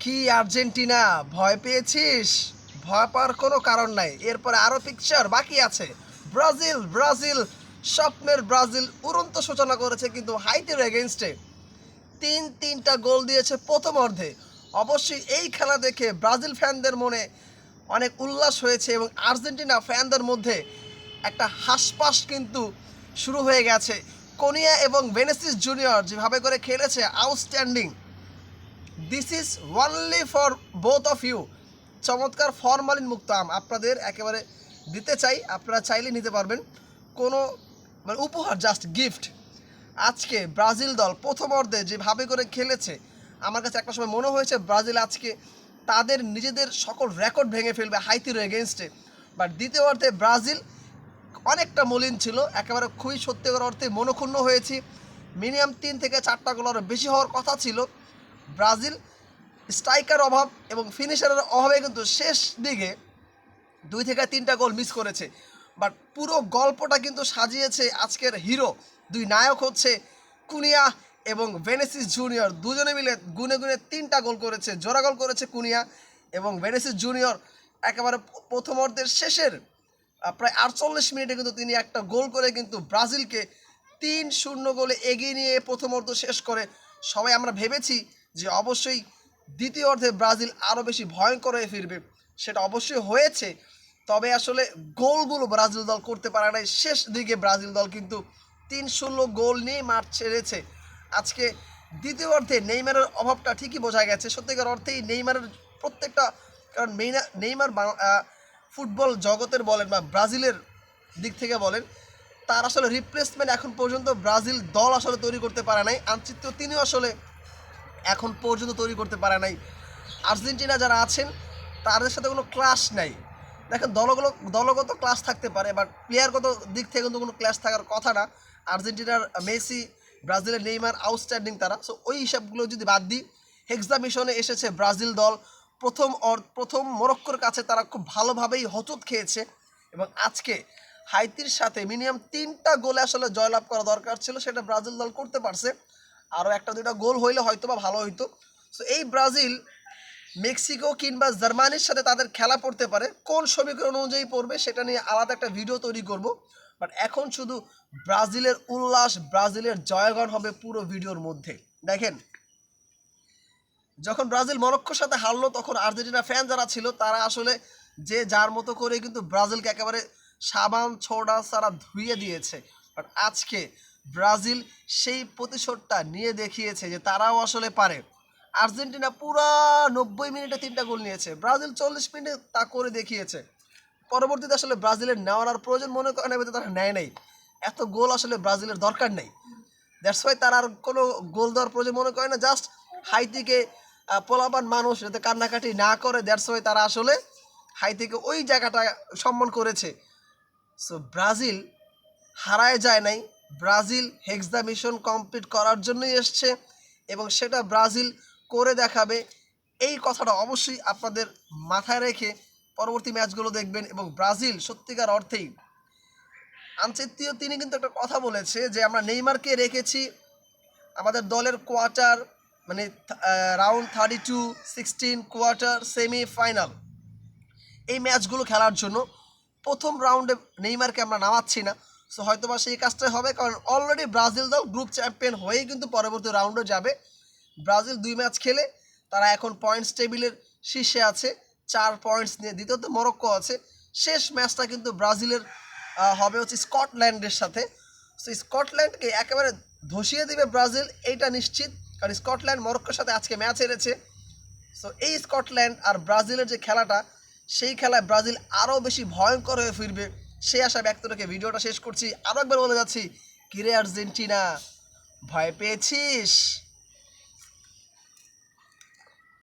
কি আর্জেন্টিনা ভয় পেয়েছিস? ভয় পাওয়ার কোনো কারণ নাই। এরপরে আরও পিকচার বাকি আছে। ব্রাজিল ব্রাজিল স্বপ্নের ব্রাজিল উড়ন্ত সূচনা করেছে কিন্তু হাইতির এগেনস্টে তিনটা গোল দিয়েছে প্রথম অর্ধে। অবশ্যই এই খেলা দেখে ব্রাজিল ফ্যানদের মনে অনেক উল্লাস হয়েছে এবং আর্জেন্টিনা ফ্যানদের মধ্যে একটা হাসপাস কিন্তু শুরু হয়ে গেছে। কোনিয়া এবং ভেনেসিস জুনিয়র যেভাবে করে খেলেছে, outstanding. This is only for both of you. চমৎকার ফরমালিন মুক্ত আম আপনাদের একেবারে দিতে চাই, আপনারা চাইলে নিতে পারবেন। কোনো মানে উপহার, জাস্ট গিফট। আজকে ব্রাজিল দল প্রথম অর্ধে যেভাবে করে খেলেছে, আমার কাছে একটা সময় মনে হয়েছে ব্রাজিল আজকে তাদের নিজেদের সকল রেকর্ড ভেঙে ফেলবে হাইতির এগেনস্টে। বাট দ্বিতীয় অর্ধে ব্রাজিল অনেকটা মলিন ছিল, একেবারে খুবই সত্যিকার অর্থে মনক্ষুণ্ণ হয়েছি। মিনিমাম 3 থেকে 4টা গোল আরও বেশি হওয়ার কথা ছিল। ব্রাজিল স্ট্রাইকার অভাব এবং ফিনিশারের অভাবে কিন্তু শেষ দিকে 2 থেকে 3টা গোল মিস করেছে। বাট পুরো গল্পটা কিন্তু সাজিয়েছে আজকের হিরো। দুই নায়ক হচ্ছে কুনিয়া এবং ভেনেসিস জুনিয়র। দুজনে মিলে গুনে গুনে 3টা গোল করেছে, জোড়া গোল করেছে কুনিয়া এবং ভেনেসিস জুনিয়র। একেবারে প্রথম অর্ধের শেষের প্রায় 48 মিনিটে কিন্তু তিনি একটা গোল করে কিন্তু ব্রাজিলকে 3-0 গোলে এগিয়ে নিয়ে প্রথম অর্ধ শেষ করে। সবাই আমরা ভেবেছি যে অবশ্যই দ্বিতীয় অর্ধে ব্রাজিল আরও বেশি ভয়ঙ্কর হয়ে ফিরবে, সেটা অবশ্যই হয়েছে। তবে আসলে গোলগুলো ব্রাজিল দল করতে পারে নাই। শেষ দিকে ব্রাজিল দল কিন্তু 3-0 গোল নিয়ে মাঠ ছেড়েছে। আজকে দ্বিতীয় অর্ধে নেইমারের অভাবটা ঠিকই বোঝা গেছে। সত্যিকার অর্থেই নেইমারের প্রত্যেকটা, কারণ নেইমার ফুটবল জগতের বলেন বা ব্রাজিলের দিক থেকে বলেন, তার আসলে রিপ্লেসমেন্ট এখন পর্যন্ত ব্রাজিল দল আসলে তৈরি করতে পারে নাই। আনচিত্র তিনিও আসলে এখন পর্যন্ত তৈরি করতে পারে নাই। আর্জেন্টিনা যারা আছেন তাদের সাথে কোনো ক্লাস নাই। দেখেন, দলগত ক্লাস থাকতে পারে, বাট প্লেয়ারগত দিক থেকে কিন্তু কোনো ক্লাস থাকার কথা না। আর্জেন্টিনার মেসি, ব্রাজিলের নেইমার আউটস্ট্যান্ডিং তারা। সো ওই হিসাবগুলো যদি বাদ দিই, হেক্সা মিশনে এসেছে ব্রাজিল দল। প্রথম মরক্কোর কাছে তারা খুব ভালোভাবেই হোঁচট খেয়েছে এবং আজকে হাইতির সাথে মিনিমাম 3টা গোলে আসলে জয়লাভ করা দরকার ছিল, সেটা ব্রাজিল দল করতে পারছে। আরও 1-2টা গোল হইলে হয়তো বা ভালো হইতো। সো এই ব্রাজিল মেক্সিকো কিংবা জার্মানির সাথে তাদের খেলা পড়তে পারে। কোন সমীকরণ অনুযায়ী পড়বে সেটা নিয়ে আলাদা একটা ভিডিও তৈরি করব। বাট এখন শুধু ব্রাজিলের উল্লাস, ব্রাজিলের জয়গান হবে পুরো ভিডিওর মধ্যে। দেখেন, যখন ব্রাজিল মরক্কোর সাথে হারলো তখন আর্জেন্টিনা ফ্যান যারা ছিল তারা আসলে যে যার মতো করে কিন্তু ব্রাজিলকে একেবারে সাবান ছোড়া সারা ধুইয়ে দিয়েছে। বাট আজকে ব্রাজিল সেই প্রতিশোধটা নিয়ে দেখিয়েছে যে তারাও আসলে পারে। আর্জেন্টিনা পুরো 90 মিনিটে 3টা গোল নিয়েছে, ব্রাজিল 40 মিনিটে তা করে দেখিয়েছে। পরবর্তীতে আসলে ব্রাজিলের নেওয়ার আর প্রয়োজন মনে করে না, তারা নেয় নাই। এত গোল আসলে ব্রাজিলের দরকার নেই। দ্যাটস ওয়াই তারা আর কোনো গোল দেওয়ার প্রয়োজন মনে করে না। জাস্ট হাইতিকে পোলাপান মানুষ যাতে কান্নাকাটি না করে, দ্যাটস ওয়াই তারা আসলে হাইতিকে ওই জায়গাটা সম্মান করেছে। সো ব্রাজিল হারায় যায় নাই। ব্রাজিল হেক্সা মিশন কমপ্লিট করার জন্যই এসছে এবং সেটা ব্রাজিল করে দেখাবে। এই কথাটা অবশ্যই আপনাদের মাথায় রেখে পরবর্তী ম্যাচগুলো দেখবেন। এবং ব্রাজিল সত্যিকার অর্থেই আনচেত্তিও তিনি কিন্তু একটা কথা বলেছে যে আমরা নেইমারকে রেখেছি আমাদের দলের কোয়ার্টার, মানে রাউন্ড 32, 16, কোয়ার্টার, সেমি ফাইনাল এই ম্যাচগুলো খেলার জন্য। প্রথম রাউন্ডে নেইমারকে আমরা নামাচ্ছি না। সো হয়তো বা সেই কাজটাই হবে, কারণ অলরেডি ব্রাজিল দল গ্রুপ চ্যাম্পিয়ন হয়েই কিন্তু পরবর্তী রাউন্ডে যাবে। ব্রাজিল 2 ম্যাচ খেলে তারা এখন পয়েন্টস টেবিলের শীর্ষে আছে 4 পয়েন্টস নিয়ে। দ্বিতীয়ত মরক্কো আছে। শেষ ম্যাচটা কিন্তু ব্রাজিলের হবে হচ্ছে স্কটল্যান্ডের সাথে। সো স্কটল্যান্ডকে একেবারে ধসিয়ে দেবে ব্রাজিল, এইটা নিশ্চিত। কারণ স্কটল্যান্ড মরক্কোর সাথে আজকে ম্যাচ হেরেছে। সো এই স্কটল্যান্ড আর ব্রাজিলের যে খেলাটা, সেই খেলায় ব্রাজিল আরও বেশি ভয়ঙ্কর হয়ে ফিরবে, সেই আশা ব্যক্ত রেখে ভিডিওটা শেষ করছি। আরও একবার বলে যাচ্ছি, কিরে আর্জেন্টিনা ভয় পেয়েছিস?